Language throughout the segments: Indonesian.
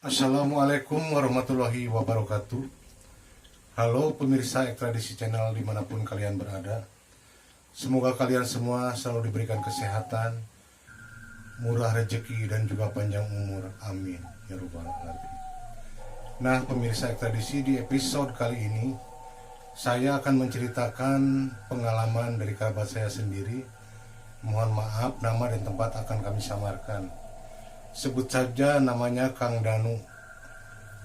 Assalamualaikum warahmatullahi wabarakatuh. Halo pemirsa Ekstradisi Channel dimanapun kalian berada. Semoga kalian semua selalu diberikan kesehatan, murah rezeki dan juga panjang umur. Amin ya rabbal alamin. Nah pemirsa Ekstradisi, di episode kali ini saya akan menceritakan pengalaman dari kerabat saya sendiri. Mohon maaf nama dan tempat akan kami samarkan. Sebut saja namanya Kang Danu.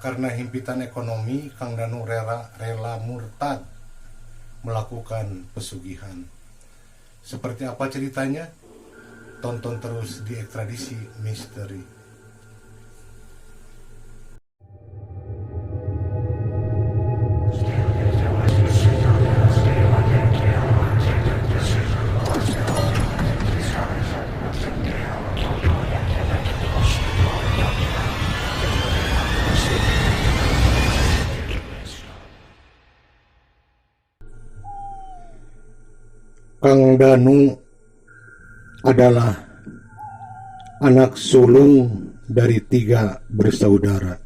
Karena himpitan ekonomi, Kang Danu rela murtad melakukan pesugihan. Seperti apa ceritanya? Tonton terus di Ekstradisi Misteri. Kang Danu adalah anak sulung dari 3 bersaudara.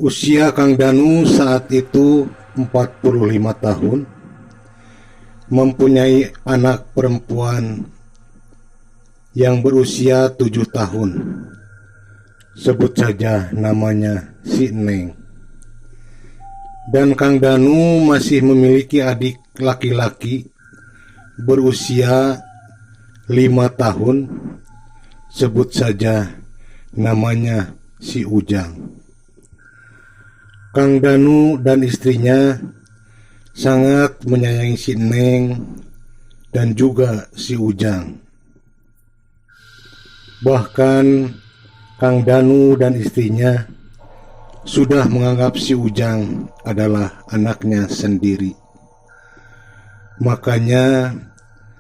Usia Kang Danu saat itu 45 tahun, mempunyai anak perempuan yang berusia 7 tahun. Sebut saja namanya si Neng. Dan Kang Danu masih memiliki adik laki-laki berusia 5 tahun. Sebut saja namanya si Ujang. Kang Danu dan istrinya sangat menyayangi si Neng dan juga si Ujang. Bahkan Kang Danu dan istrinya sudah menganggap si Ujang adalah anaknya sendiri. Makanya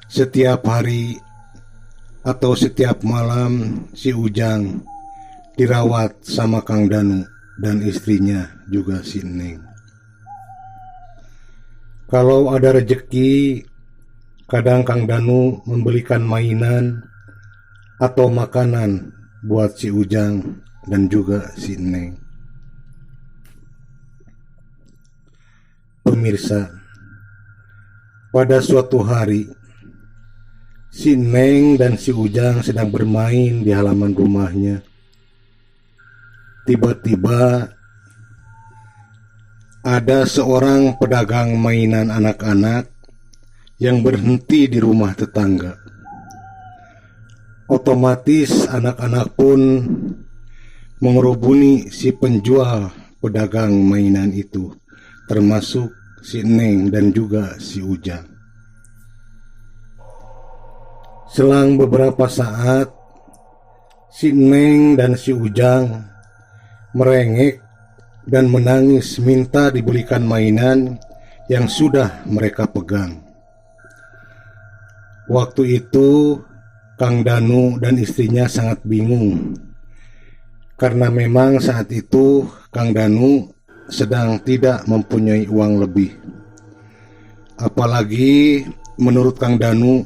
setiap hari atau setiap malam si Ujang dirawat sama Kang Danu dan istrinya juga si Neng. Kalau ada rejeki, kadang Kang Danu membelikan mainan atau makanan buat si Ujang dan juga si Neng. Pemirsa, pada suatu hari si Neng dan si Ujang sedang bermain di halaman rumahnya. Tiba-tiba ada seorang pedagang mainan anak-anak yang berhenti di rumah tetangga. Otomatis anak-anak pun mengerubuni si penjual pedagang mainan itu, termasuk si Neng dan juga si Ujang. Selang beberapa saat, si Neng dan si Ujang merengek dan menangis minta dibelikan mainan yang sudah mereka pegang. Waktu itu Kang Danu dan istrinya sangat bingung, karena memang saat itu Kang Danu sedang tidak mempunyai uang lebih. Apalagi menurut Kang Danu,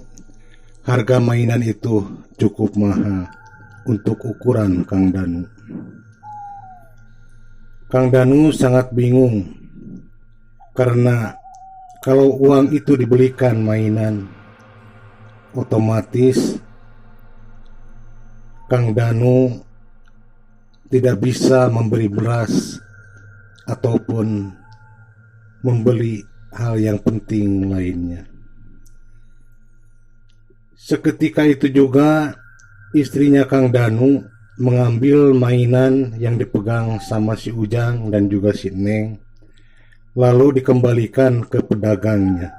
harga mainan itu cukup mahal untuk ukuran Kang Danu. Kang Danu sangat bingung, karena kalau uang itu dibelikan mainan, otomatis Kang Danu tidak bisa memberi beras ataupun membeli hal yang penting lainnya. Seketika itu juga istrinya Kang Danu mengambil mainan yang dipegang sama si Ujang dan juga si Neng, lalu dikembalikan ke pedagangnya.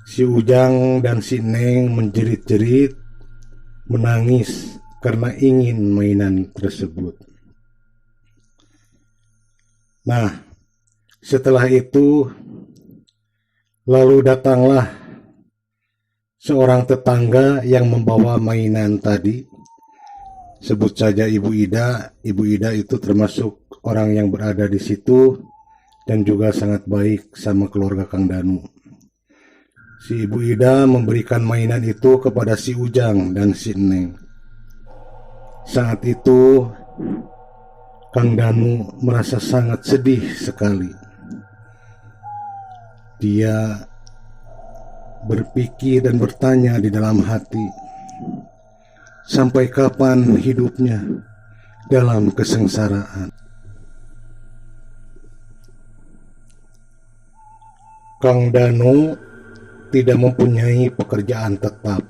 Si Ujang dan si Neng menjerit-jerit, menangis karena ingin mainan tersebut. Nah, setelah itu lalu datanglah seorang tetangga yang membawa mainan tadi. Sebut saja Ibu Ida. Ibu Ida itu termasuk orang yang berada di situ dan juga sangat baik sama keluarga Kang Danu. Si Ibu Ida memberikan mainan itu kepada si Ujang dan si Neng. Saat itu Kang Danu merasa sangat sedih sekali. Dia berpikir dan bertanya di dalam hati, sampai kapan hidupnya dalam kesengsaraan? Kang Danu tidak mempunyai pekerjaan tetap.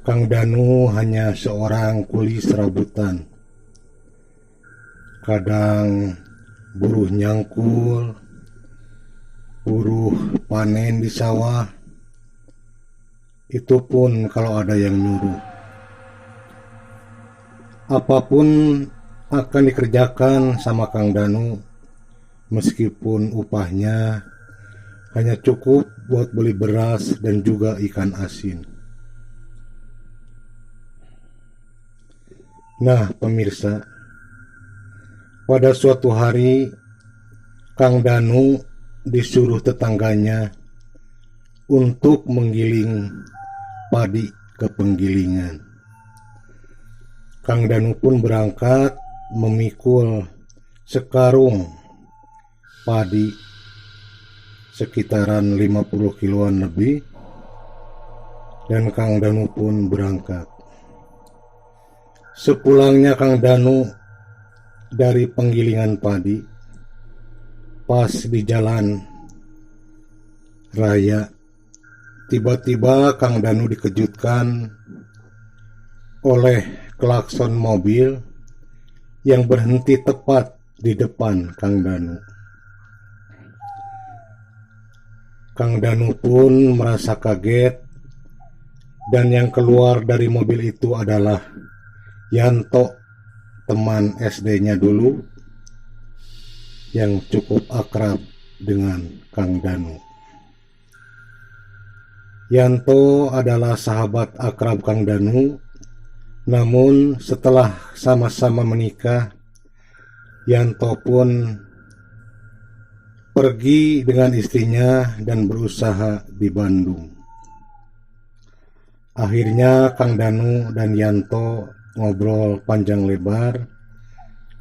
Kang Danu hanya seorang kuli serabutan. Kadang buruh nyangkul, buruh panen di sawah, itu pun kalau ada yang nyuruh. Apapun akan dikerjakan sama Kang Danu, meskipun upahnya hanya cukup buat beli beras dan juga ikan asin. Nah, pemirsa, pada suatu hari Kang Danu disuruh tetangganya untuk menggiling padi ke penggilingan. Kang Danu pun berangkat memikul sekarung padi sekitaran 50 kiloan lebih, dan Kang Danu pun berangkat. Sepulangnya Kang Danu dari penggilingan padi, pas di jalan raya, tiba-tiba Kang Danu dikejutkan oleh klakson mobil yang berhenti tepat di depan Kang Danu. Kang Danu pun merasa kaget, dan yang keluar dari mobil itu adalah Yanto, teman SD-nya dulu, yang cukup akrab dengan Kang Danu. Yanto adalah sahabat akrab Kang Danu, namun setelah sama-sama menikah, Yanto pun pergi dengan istrinya dan berusaha di Bandung. Akhirnya Kang Danu dan Yanto ngobrol panjang lebar,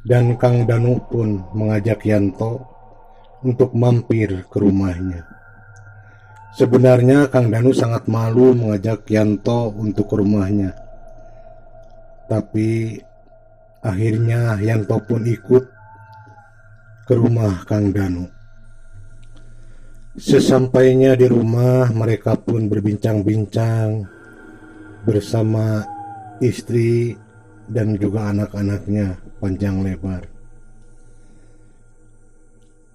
dan Kang Danu pun mengajak Yanto untuk mampir ke rumahnya. Sebenarnya Kang Danu sangat malu mengajak Yanto untuk ke rumahnya, tapi akhirnya Yanto pun ikut ke rumah Kang Danu. Sesampainya di rumah, mereka pun berbincang-bincang bersama istri dan juga anak-anaknya panjang lebar.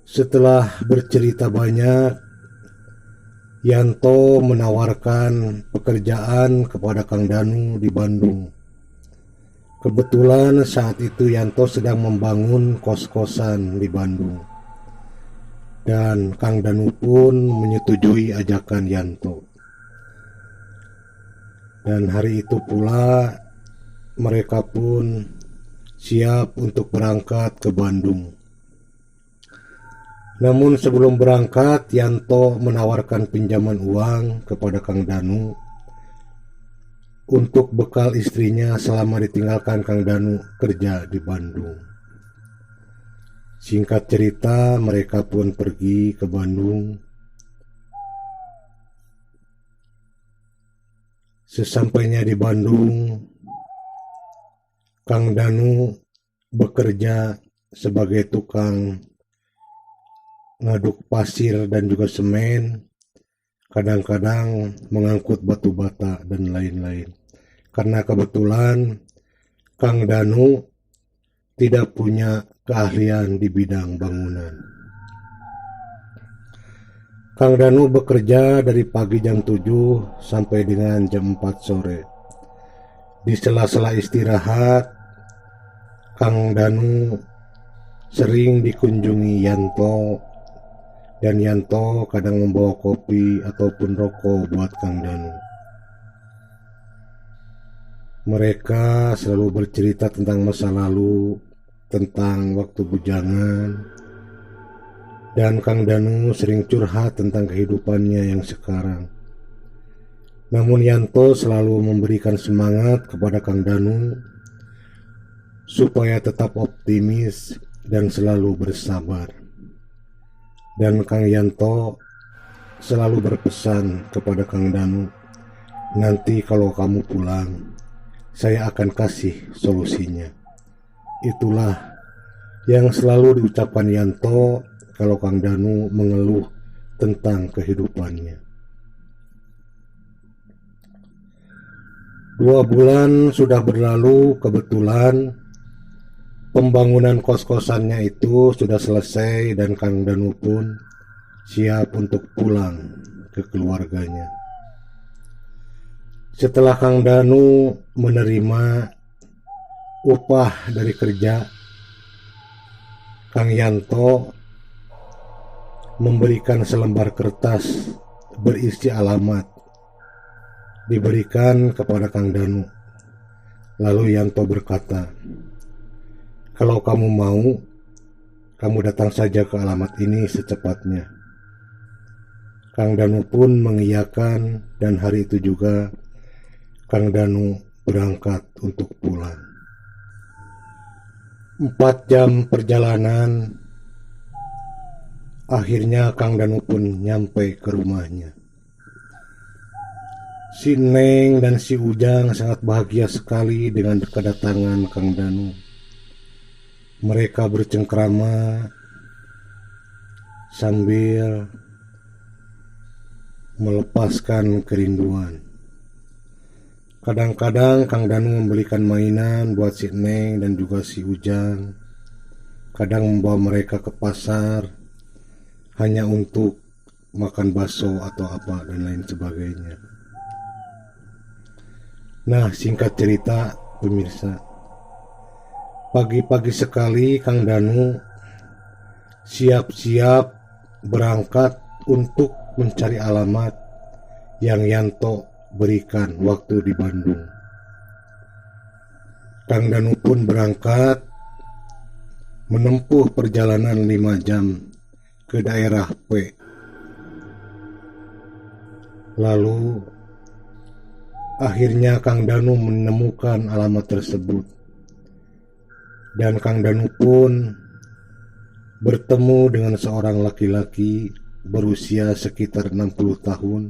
Setelah bercerita banyak, Yanto menawarkan pekerjaan kepada Kang Danu di Bandung. Kebetulan saat itu Yanto sedang membangun kos-kosan di Bandung, dan Kang Danu pun menyetujui ajakan Yanto. Dan hari itu pula mereka pun siap untuk berangkat ke Bandung. Namun sebelum berangkat, Yanto menawarkan pinjaman uang kepada Kang Danu untuk bekal istrinya selama ditinggalkan Kang Danu kerja di Bandung. Singkat cerita, mereka pun pergi ke Bandung. Sesampainya di Bandung, Kang Danu bekerja sebagai tukang ngaduk pasir dan juga semen, kadang-kadang mengangkut batu bata dan lain-lain. Karena kebetulan Kang Danu tidak punya keahlian di bidang bangunan. Kang Danu bekerja dari pagi jam 7 sampai dengan jam 4 sore. Di sela-sela istirahat, Kang Danu sering dikunjungi Yanto, dan Yanto kadang membawa kopi ataupun rokok buat Kang Danu. Mereka selalu bercerita tentang masa lalu, tentang waktu bujangan, Dan Kang Danu sering curhat tentang kehidupannya yang sekarang. Namun Yanto selalu memberikan semangat kepada Kang Danu supaya tetap optimis dan selalu bersabar. Dan Kang Yanto selalu berpesan kepada Kang Danu, nanti kalau kamu pulang, saya akan kasih solusinya. Itulah yang selalu diucapkan Yanto kalau Kang Danu mengeluh tentang kehidupannya. 2 bulan sudah berlalu, kebetulan pembangunan kos-kosannya itu sudah selesai dan Kang Danu pun siap untuk pulang ke keluarganya. Setelah Kang Danu menerima upah dari kerja, Kang Yanto memberikan selembar kertas berisi alamat, diberikan kepada Kang Danu. Lalu Yanto berkata, kalau kamu mau, kamu datang saja ke alamat ini secepatnya. Kang Danu pun mengiyakan dan hari itu juga Kang Danu berangkat untuk pulang. 4 jam perjalanan, akhirnya Kang Danu pun nyampe ke rumahnya. Si Neng dan si Ujang sangat bahagia sekali dengan kedatangan Kang Danu. Mereka bercengkrama sambil melepaskan kerinduan. Kadang-kadang Kang Danu membelikan mainan buat si Neng dan juga si Ujang. Kadang membawa mereka ke pasar hanya untuk makan bakso atau apa dan lain sebagainya. Nah, singkat cerita pemirsa, pagi-pagi sekali Kang Danu siap-siap berangkat untuk mencari alamat yang Yanto berikan waktu di Bandung. Kang Danu pun berangkat menempuh perjalanan 5 jam ke daerah P. Lalu akhirnya Kang Danu menemukan alamat tersebut. Dan Kang Danu pun bertemu dengan seorang laki-laki berusia sekitar 60 tahun.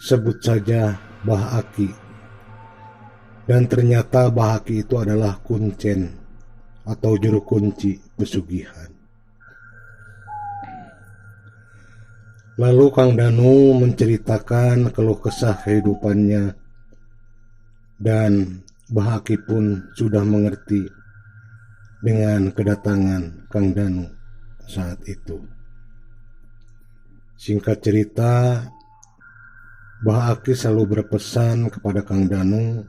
Sebut saja Bah Aki. Dan ternyata Bah Aki itu adalah kuncen atau juru kunci pesugihan. Lalu Kang Danu menceritakan keluh kesah kehidupannya dan Bah Aki pun sudah mengerti dengan kedatangan Kang Danu saat itu. Singkat cerita, Bah Aki selalu berpesan kepada Kang Danu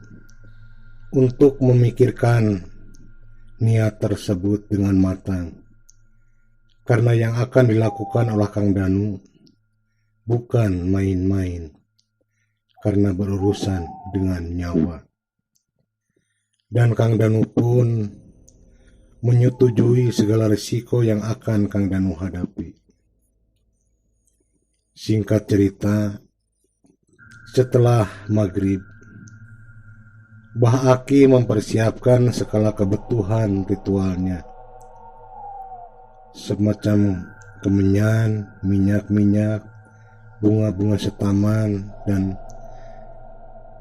untuk memikirkan niat tersebut dengan matang. Karena yang akan dilakukan oleh Kang Danu bukan main-main, karena berurusan dengan nyawa. Dan Kang Danu pun menyetujui segala risiko yang akan Kang Danu hadapi. Singkat cerita, setelah maghrib, Bah Aki mempersiapkan segala kebutuhan ritualnya, semacam kemenyan, minyak-minyak, bunga-bunga setaman, dan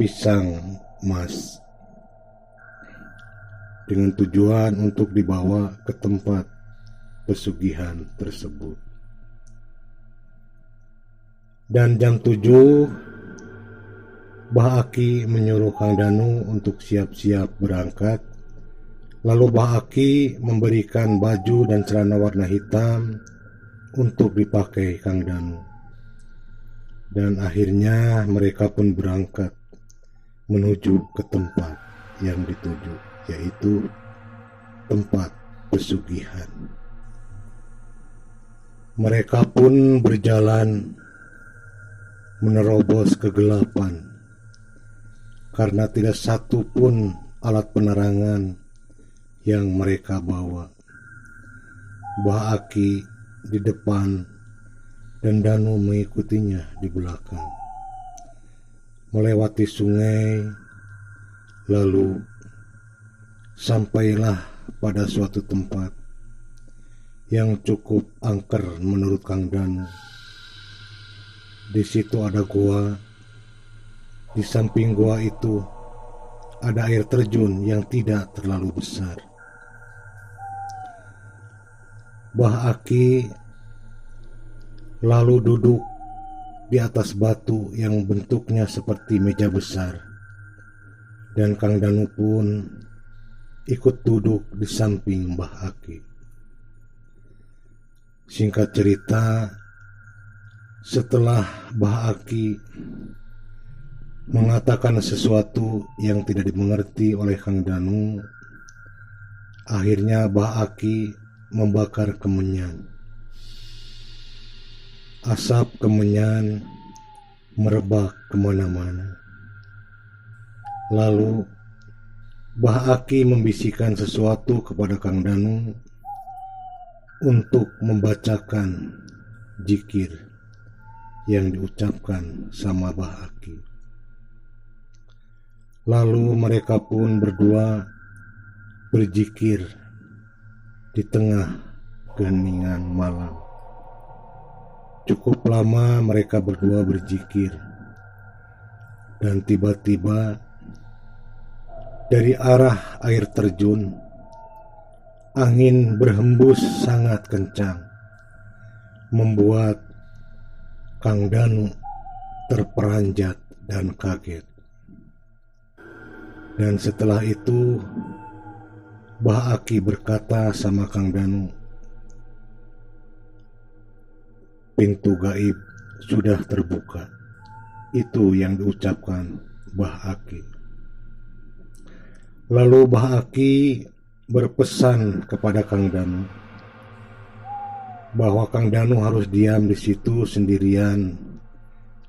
pisang emas, dengan tujuan untuk dibawa ke tempat pesugihan tersebut. Dan jam 7, Bah Aki menyuruh Kang Danu untuk siap-siap berangkat. Lalu Bah Aki memberikan baju dan celana warna hitam untuk dipakai Kang Danu. Dan akhirnya mereka pun berangkat menuju ke tempat yang dituju, yaitu tempat pesugihan. Mereka pun berjalan menerobos kegelapan karena tidak satu pun alat penerangan yang mereka bawa. Bah Aki di depan dan Danu mengikutinya di belakang. Melewati sungai, lalu sampailah pada suatu tempat yang cukup angker menurut Kang Danu. Di situ ada gua. Di samping gua itu ada air terjun yang tidak terlalu besar. Bah Aki lalu duduk di atas batu yang bentuknya seperti meja besar, dan Kang Danu pun ikut duduk di samping Bah Aki. Singkat cerita, setelah Bah Aki mengatakan sesuatu yang tidak dimengerti oleh Kang Danu, akhirnya Bah Aki membakar kemenyan. Asap kemenyan merebak kemana-mana. Lalu Bah Aki membisikkan sesuatu kepada Kang Danu untuk membacakan zikir yang diucapkan sama Bah Aki. Lalu mereka pun berdua berzikir di tengah keheningan malam. Cukup lama mereka berdua berzikir, dan tiba-tiba dari arah air terjun angin berhembus sangat kencang, membuat Kang Danu terperanjat dan kaget. Dan setelah itu Bah Aki berkata sama Kang Danu, "Pintu gaib sudah terbuka." Itu yang diucapkan Bah Aki. Lalu Bah Aki berpesan kepada Kang Danu bahwa Kang Danu harus diam di situ sendirian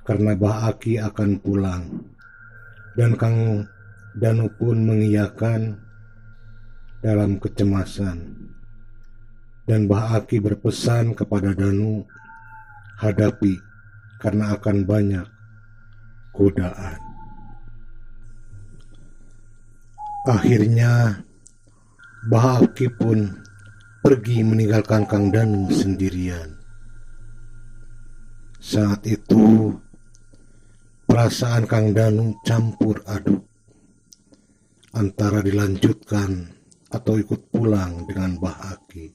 karena Bah Aki akan pulang. Dan Kang Danu pun mengiyakan dalam kecemasan. Dan Bah Aki berpesan kepada Danu, hadapi karena akan banyak godaan. Akhirnya Bah Aki pun pergi meninggalkan Kang Danu sendirian. Saat itu perasaan Kang Danu campur aduk antara dilanjutkan atau ikut pulang dengan Bah Aki.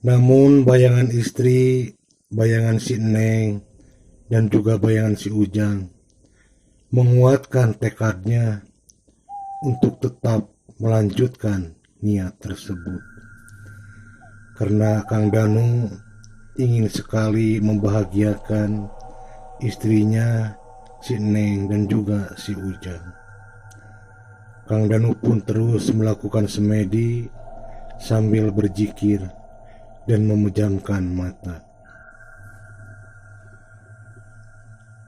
Namun bayangan istri, bayangan si Neng, dan juga bayangan si Ujang menguatkan tekadnya untuk tetap melanjutkan niat tersebut. Karena Kang Danu ingin sekali membahagiakan istrinya, si Neng, dan juga si Ujang. Kang Danu pun terus melakukan semedi sambil berzikir dan memejamkan mata.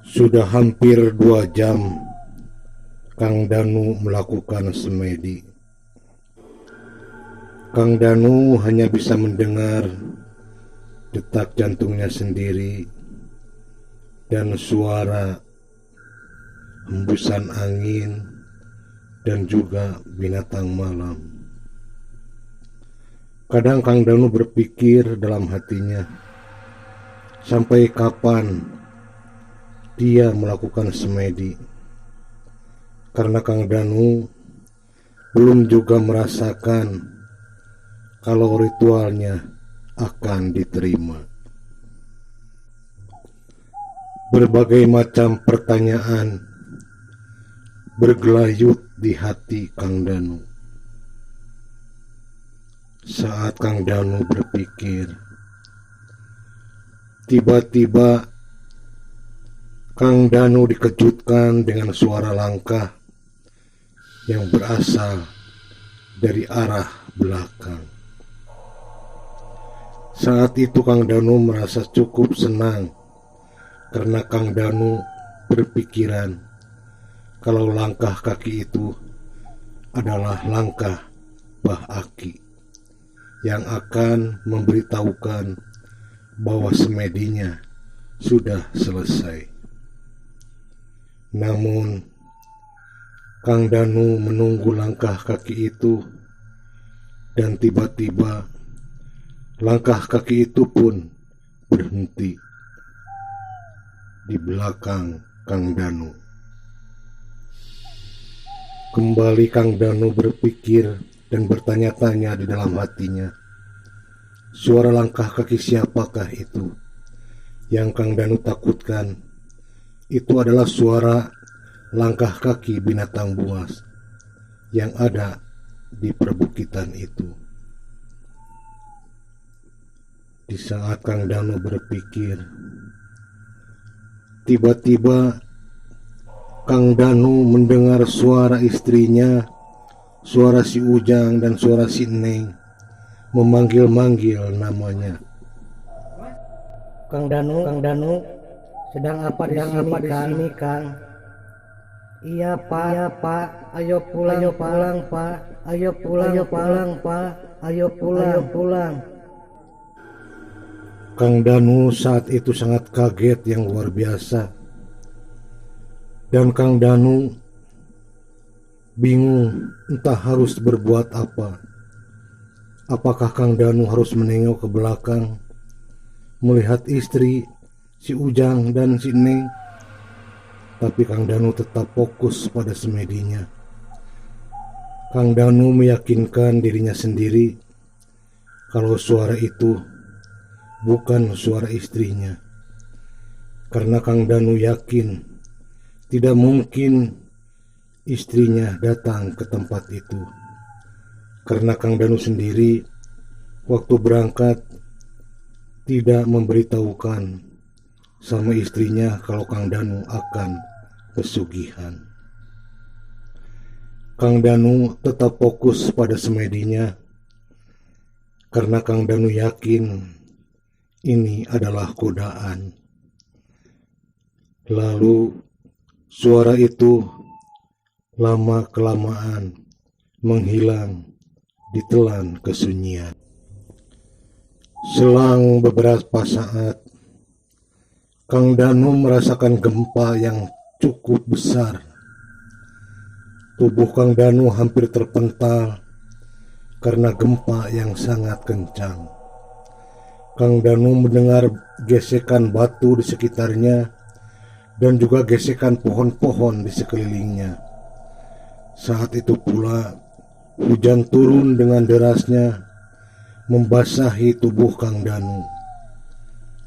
Sudah hampir 2 jam Kang Danu melakukan semedi. Kang Danu hanya bisa mendengar detak jantungnya sendiri dan suara hembusan angin dan juga binatang malam. Kadang Kang Danu berpikir dalam hatinya, sampai kapan dia melakukan semedi? Karena Kang Danu belum juga merasakan kalau ritualnya akan diterima. Berbagai macam pertanyaan bergelayut di hati Kang Danu. Saat Kang Danu berpikir, tiba-tiba Kang Danu dikejutkan dengan suara langkah yang berasal dari arah belakang. Saat itu Kang Danu merasa cukup senang karena Kang Danu berpikiran kalau langkah kaki itu adalah langkah Bah Aki yang akan memberitahukan bahwa semedinya sudah selesai. Namun, Kang Danu menunggu langkah kaki itu, dan tiba-tiba langkah kaki itu pun berhenti di belakang Kang Danu. Kembali Kang Danu berpikir dan bertanya-tanya di dalam hatinya, suara langkah kaki siapakah itu? Yang Kang Danu takutkan itu adalah suara langkah kaki binatang buas yang ada di perbukitan itu. Di saat Kang Danu berpikir, tiba-tiba Kang Danu mendengar suara istrinya, suara si Ujang dan suara si Neng memanggil-manggil namanya. Kang Danu, sedang apa di sini, Kang? Iya, Pak. Ayo pulang, Pak. Ayo pulang, Pak. Ayo pulang. Kang Danu saat itu sangat kaget yang luar biasa. Dan Kang Danu bingung entah harus berbuat apa. Apakah Kang Danu harus menengok ke belakang, melihat istri, si Ujang dan si Neng? Tapi Kang Danu tetap fokus pada semedinya. Kang Danu meyakinkan dirinya sendiri kalau suara itu bukan suara istrinya. Karena Kang Danu yakin tidak mungkin istrinya datang ke tempat itu. Karena Kang Danu sendiri waktu berangkat tidak memberitahukan sama istrinya kalau Kang Danu akan pesugihan. Kang Danu tetap fokus pada semedinya karena Kang Danu yakin ini adalah godaan. Lalu suara itu lama-kelamaan menghilang di telan kesunyian. Selang beberapa saat, Kang Danu merasakan gempa yang cukup besar. Tubuh Kang Danu hampir terpental karena gempa yang sangat kencang. Kang Danu mendengar gesekan batu di sekitarnya dan juga gesekan pohon-pohon di sekelilingnya. Saat itu pula hujan turun dengan derasnya membasahi tubuh Kang Danu.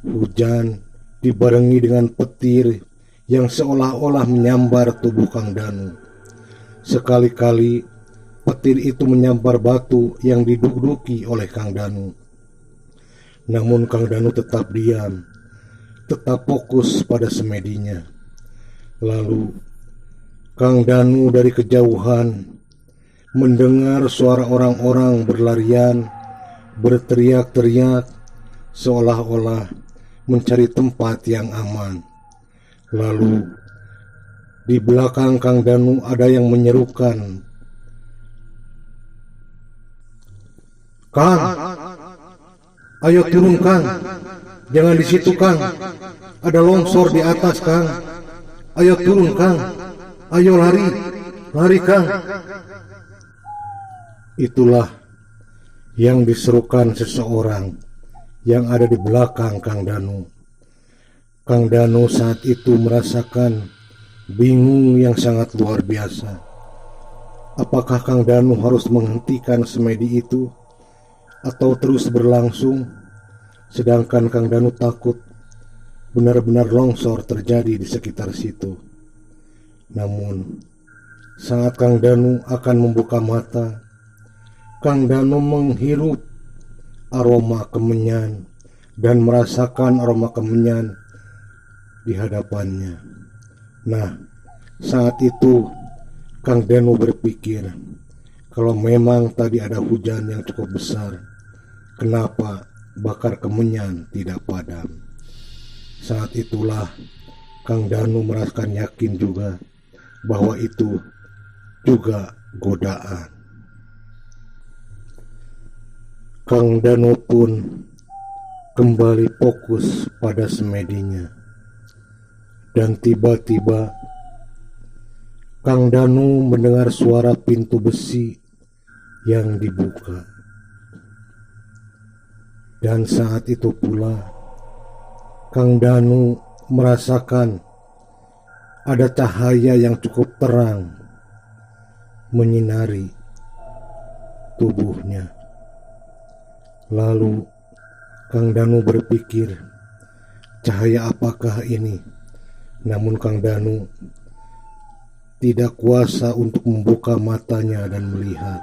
Hujan dibarengi dengan petir yang seolah-olah menyambar tubuh Kang Danu. Sekali-kali petir itu menyambar batu yang diduduki oleh Kang Danu. Namun Kang Danu tetap diam, tetap fokus pada semedinya. Lalu Kang Danu dari kejauhan mendengar suara orang-orang berlarian, berteriak-teriak, seolah-olah mencari tempat yang aman. Lalu di belakang Kang Danu ada yang menyerukan, "Kang, ayo turun Kang, jangan di situ Kang, ada longsor di atas Kang. Ayo turun Kang, ayo lari Kang." Itulah yang diserukan seseorang yang ada di belakang Kang Danu. Kang Danu saat itu merasakan bingung yang sangat luar biasa. Apakah Kang Danu harus menghentikan semedi itu atau terus berlangsung, sedangkan Kang Danu takut benar-benar longsor terjadi di sekitar situ. Namun saat Kang Danu akan membuka mata, Kang Danu menghirup aroma kemenyan dan merasakan aroma kemenyan di hadapannya. Nah, saat itu Kang Danu berpikir, kalau memang tadi ada hujan yang cukup besar, kenapa bakar kemenyan tidak padam? Saat itulah Kang Danu merasakan yakin juga bahwa itu juga godaan. Kang Danu pun kembali fokus pada semedinya. Dan tiba-tiba Kang Danu mendengar suara pintu besi yang dibuka. Dan saat itu pula Kang Danu merasakan ada cahaya yang cukup terang menyinari tubuhnya. Lalu Kang Danu berpikir, cahaya apakah ini? Namun Kang Danu tidak kuasa untuk membuka matanya dan melihat.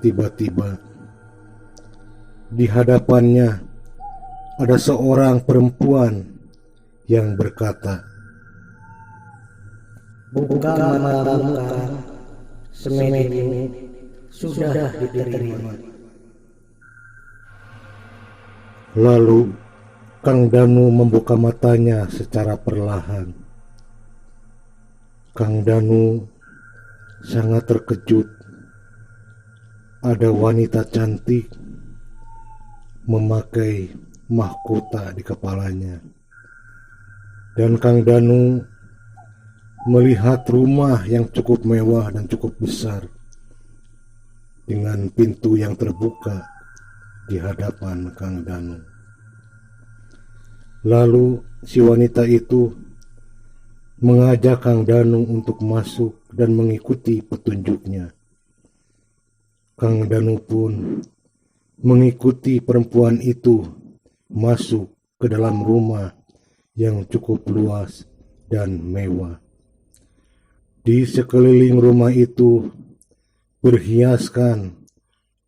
Tiba-tiba di hadapannya ada seorang perempuan yang berkata, Buka matamu, Kang. Semedimu sudah diterima. Lalu Kang Danu membuka matanya secara perlahan. Kang Danu sangat terkejut. Ada wanita cantik memakai mahkota di kepalanya. Dan Kang Danu melihat rumah yang cukup mewah dan cukup besar dengan pintu yang terbuka di hadapan Kang Danu. Lalu si wanita itu mengajak Kang Danu untuk masuk dan mengikuti petunjuknya. Kang Danu pun mengikuti perempuan itu masuk ke dalam rumah yang cukup luas dan mewah. Di sekeliling rumah itu berhiaskan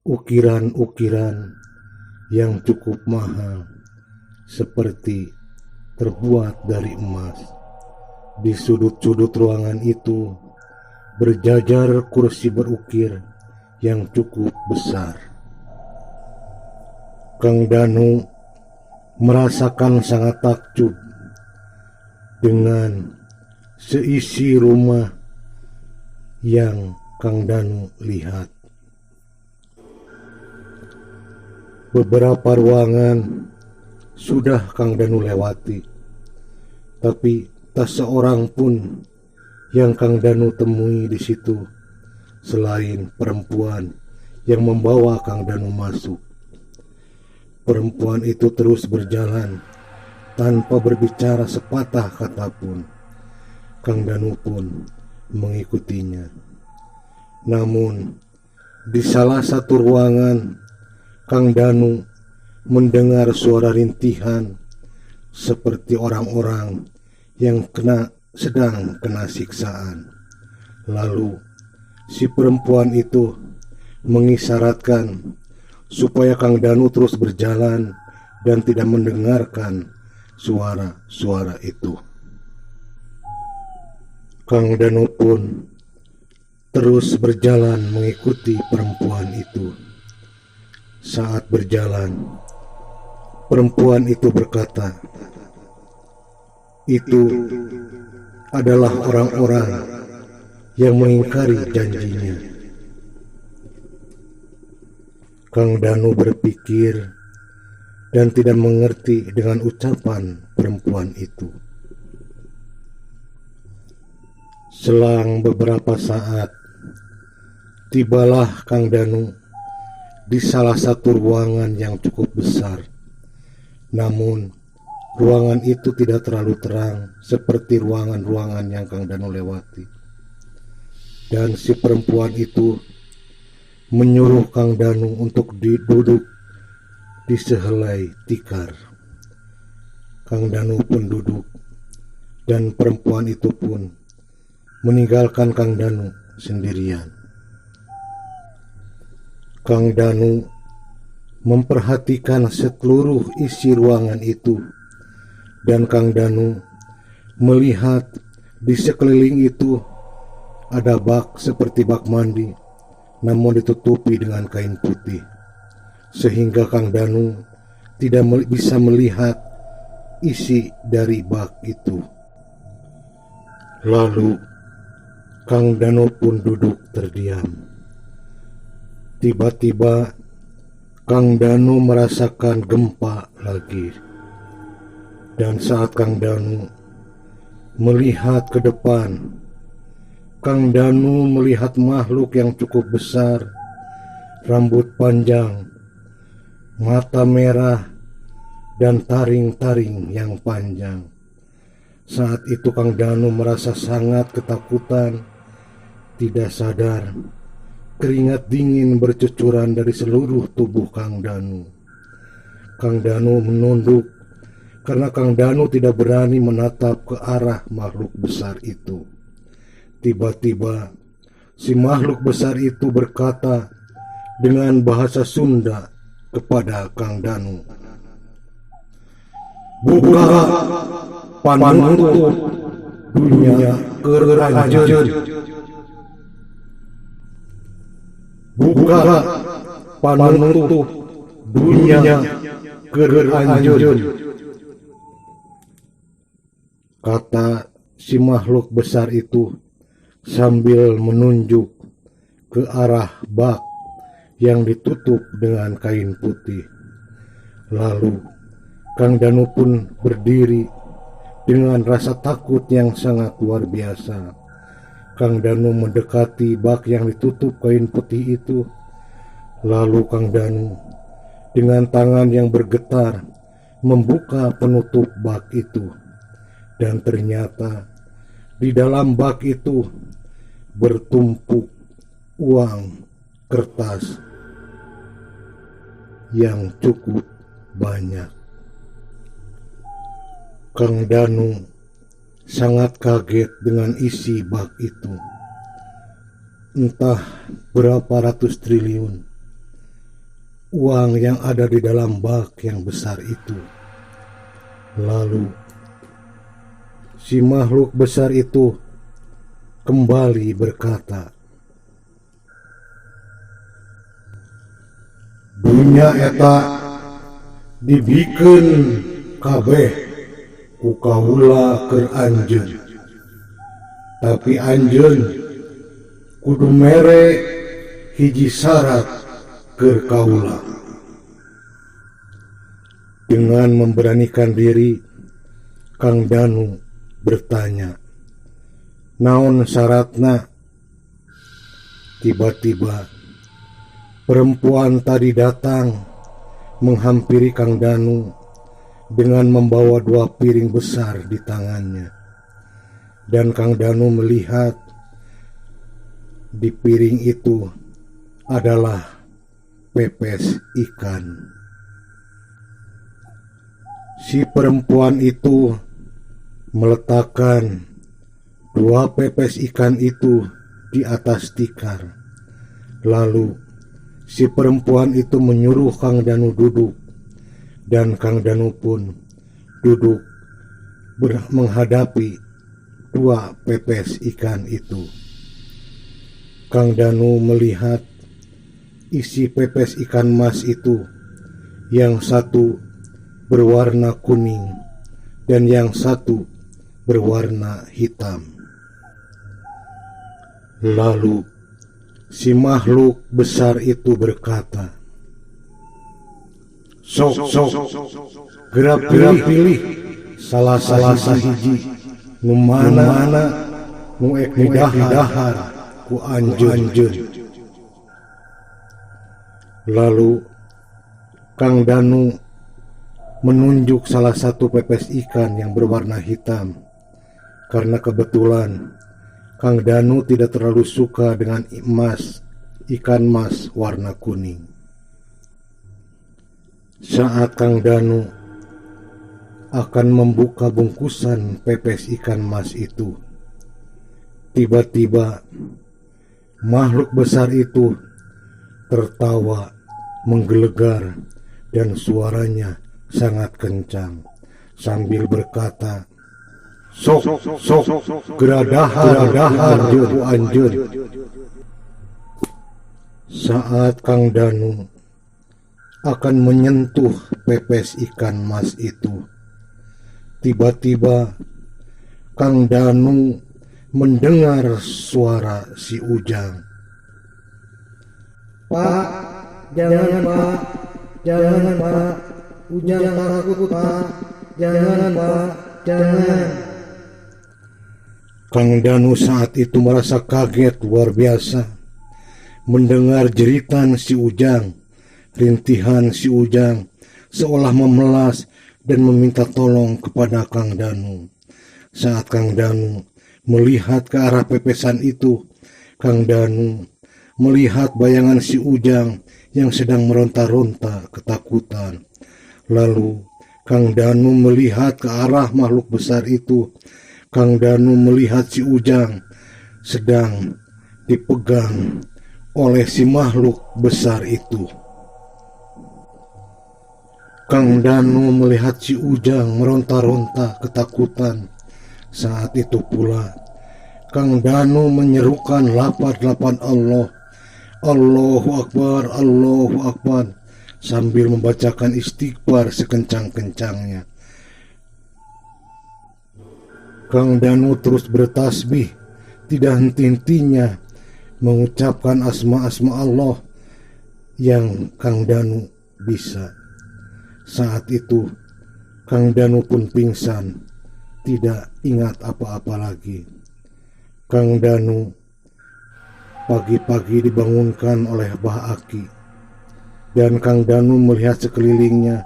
ukiran-ukiran yang cukup mahal, seperti terbuat dari emas. Di sudut-sudut ruangan itu berjajar kursi berukir yang cukup besar. Kang Danu merasakan sangat takjub dengan seisi rumah yang Kang Danu lihat. Beberapa ruangan sudah Kang Danu lewati, tapi tak seorang pun yang Kang Danu temui di situ selain perempuan yang membawa Kang Danu masuk. Perempuan itu terus berjalan tanpa berbicara sepatah kata pun. Kang Danu pun mengikutinya. Namun di salah satu ruangan Kang Danu mendengar suara rintihan seperti orang-orang yang sedang kena siksaan. Lalu si perempuan itu mengisyaratkan supaya Kang Danu terus berjalan dan tidak mendengarkan suara-suara itu. Kang Danu pun terus berjalan mengikuti perempuan itu. Saat berjalan, perempuan itu berkata, "Itu adalah orang-orang yang mengingkari janjinya." Kang Danu berpikir dan tidak mengerti dengan ucapan perempuan itu. Selang beberapa saat, tibalah Kang Danu di salah satu ruangan yang cukup besar. Namun, ruangan itu tidak terlalu terang seperti ruangan-ruangan yang Kang Danu lewati. Dan si perempuan itu menyuruh Kang Danu untuk duduk di sehelai tikar. Kang Danu pun duduk, dan perempuan itu pun meninggalkan Kang Danu sendirian. Kang Danu memperhatikan seluruh isi ruangan itu, dan Kang Danu melihat di sekeliling itu ada bak seperti bak mandi, namun ditutupi dengan kain putih, sehingga Kang Danu tidak bisa melihat isi dari bak itu. Lalu Kang Danu pun duduk terdiam. Tiba-tiba Kang Danu merasakan gempa lagi. Dan saat Kang Danu melihat ke depan, Kang Danu melihat makhluk yang cukup besar, rambut panjang, mata merah, dan taring-taring yang panjang. Saat itu Kang Danu merasa sangat ketakutan. Tidak sadar, keringat dingin bercucuran dari seluruh tubuh Kang Danu. Kang Danu menunduk karena Kang Danu tidak berani menatap ke arah makhluk besar itu. Tiba-tiba si makhluk besar itu berkata dengan bahasa Sunda kepada Kang Danu, "Buka panutup dunia keranjen. Buka panutup dunia keranjen," kata si makhluk besar itu sambil menunjuk ke arah bak yang ditutup dengan kain putih. Lalu Kang Danu pun berdiri dengan rasa takut yang sangat luar biasa. Kang Danu mendekati bak yang ditutup kain putih itu. Lalu Kang Danu dengan tangan yang bergetar membuka penutup bak itu. Dan ternyata di dalam bak itu bertumpuk uang kertas yang cukup banyak. Kang Danu sangat kaget dengan isi bak itu. Entah berapa ratus triliun uang yang ada di dalam bak yang besar itu. Lalu si makhluk besar itu kembali berkata, "Dunia eta dibikeun kabeh ku kaula keur anjeun. Tapi anjeun kudu mere hiji syarat keur kaula." Dengan memberanikan diri, Kang Danu bertanya, "Naon syaratna?" Tiba-tiba perempuan tadi datang menghampiri Kang Danu dengan membawa 2 piring besar di tangannya. Dan Kang Danu melihat di piring itu adalah pepes ikan. Si perempuan itu meletakkan 2 pepes ikan itu di atas tikar. Lalu si perempuan itu menyuruh Kang Danu duduk, dan Kang Danu pun duduk menghadapi 2 pepes ikan itu. Kang Danu melihat isi pepes ikan mas itu, yang satu berwarna kuning dan yang satu berwarna hitam. Lalu si makhluk besar itu berkata, Sok, gerak pilih salah sahiji nu mana nu ek dahar ku anjeun. Lalu Kang Danu menunjuk salah satu pepes ikan yang berwarna hitam, karena kebetulan Kang Danu tidak terlalu suka dengan ikan mas warna kuning. Saat Kang Danu akan membuka bungkusan pepes ikan mas itu, tiba-tiba makhluk besar itu tertawa menggelegar dan suaranya sangat kencang sambil berkata, Sok, geradahar anjur. Saat Kang Danu akan menyentuh pepes ikan mas itu, tiba-tiba Kang Danu mendengar suara si Ujang. "Pak, jangan Pak, Jangan Pak, Ujang takut Pak. Jangan Pak, jangan. Kang Danu saat itu merasa kaget luar biasa mendengar jeritan si Ujang. Rintihan si Ujang seolah memelas dan meminta tolong kepada Kang Danu. Saat Kang Danu melihat ke arah pepesan itu, Kang Danu melihat bayangan si Ujang yang sedang meronta-ronta ketakutan. Lalu Kang Danu melihat ke arah makhluk besar itu. Kang Danu melihat si Ujang sedang dipegang oleh si makhluk besar itu. Kang Danu melihat si Ujang meronta-ronta ketakutan. Saat itu pula Kang Danu menyerukan lafaz-lafaz Allah, Allahu Akbar, Allahu Akbar, sambil membacakan istighfar sekencang-kencangnya. Kang Danu terus bertasbih, tidak henti-hentinya mengucapkan asma-asma Allah yang Kang Danu bisa. Saat itu Kang Danu pun pingsan, tidak ingat apa-apa lagi. Kang Danu pagi-pagi dibangunkan oleh Bah Aki, dan Kang Danu melihat sekelilingnya,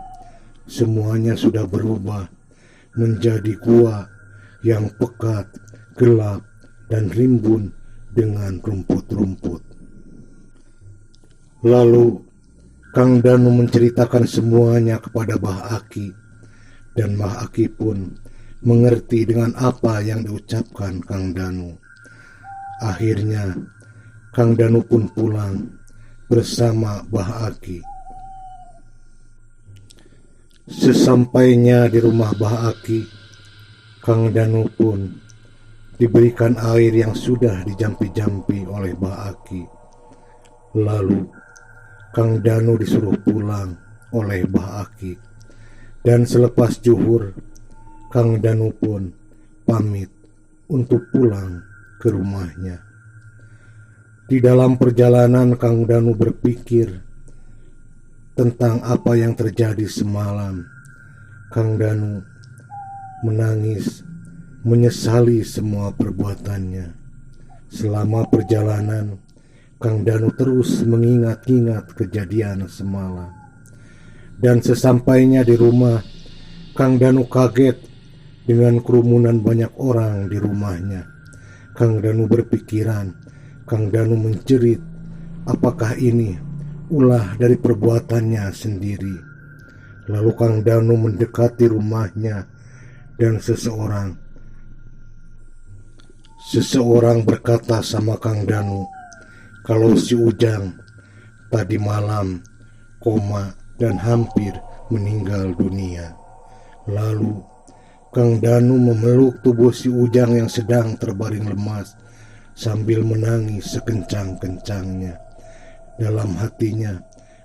semuanya sudah berubah menjadi gua yang pekat, gelap, dan rimbun dengan rumput-rumput. Lalu Kang Danu menceritakan semuanya kepada Bah Aki, dan Bah Aki pun mengerti dengan apa yang diucapkan Kang Danu. Akhirnya Kang Danu pun pulang bersama Bah Aki. Sesampainya di rumah Bah Aki, Kang Danu pun diberikan air yang sudah dijampi-jampi oleh Bah Aki. Lalu Kang Danu disuruh pulang oleh Bah Aki, dan selepas zuhur Kang Danu pun pamit untuk pulang ke rumahnya. Di dalam perjalanan Kang Danu berpikir tentang apa yang terjadi semalam. Kang Danu menangis, menyesali semua perbuatannya. Selama perjalanan Kang Danu terus mengingat-ingat kejadian semalam. Dan sesampainya di rumah, Kang Danu kaget dengan kerumunan banyak orang di rumahnya. Kang Danu berpikiran, Kang Danu menjerit, apakah ini ulah dari perbuatannya sendiri. Lalu Kang Danu mendekati rumahnya, dan seseorang berkata sama Kang Danu, kalau si Ujang tadi malam koma dan hampir meninggal dunia. Lalu Kang Danu memeluk tubuh si Ujang yang sedang terbaring lemas sambil menangis sekencang-kencangnya. Dalam hatinya,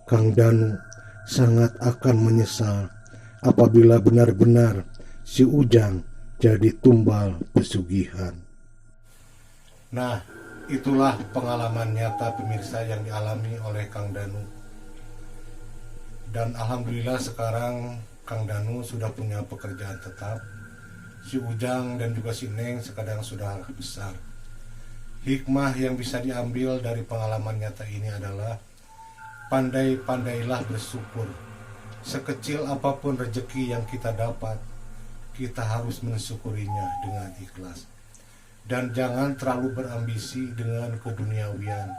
Kang Danu sangat akan menyesal apabila benar-benar si Ujang jadi tumbal pesugihan. Nah, itulah pengalaman nyata pemirsa yang dialami oleh Kang Danu. Dan alhamdulillah sekarang Kang Danu sudah punya pekerjaan tetap. Si Ujang dan juga si Neng sekarang sudah besar. Hikmah yang bisa diambil dari pengalaman nyata ini adalah pandai-pandailah bersyukur. Sekecil apapun rezeki yang kita dapat, kita harus mensyukurinya dengan ikhlas. Dan jangan terlalu berambisi dengan keduniawian,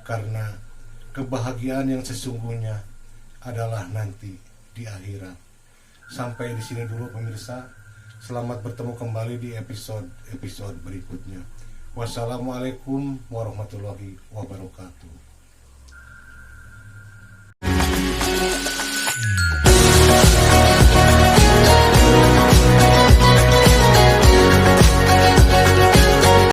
karena kebahagiaan yang sesungguhnya adalah nanti di akhirat. Sampai di sini dulu pemirsa. Selamat bertemu kembali di episode berikutnya. Wassalamualaikum warahmatullahi wabarakatuh.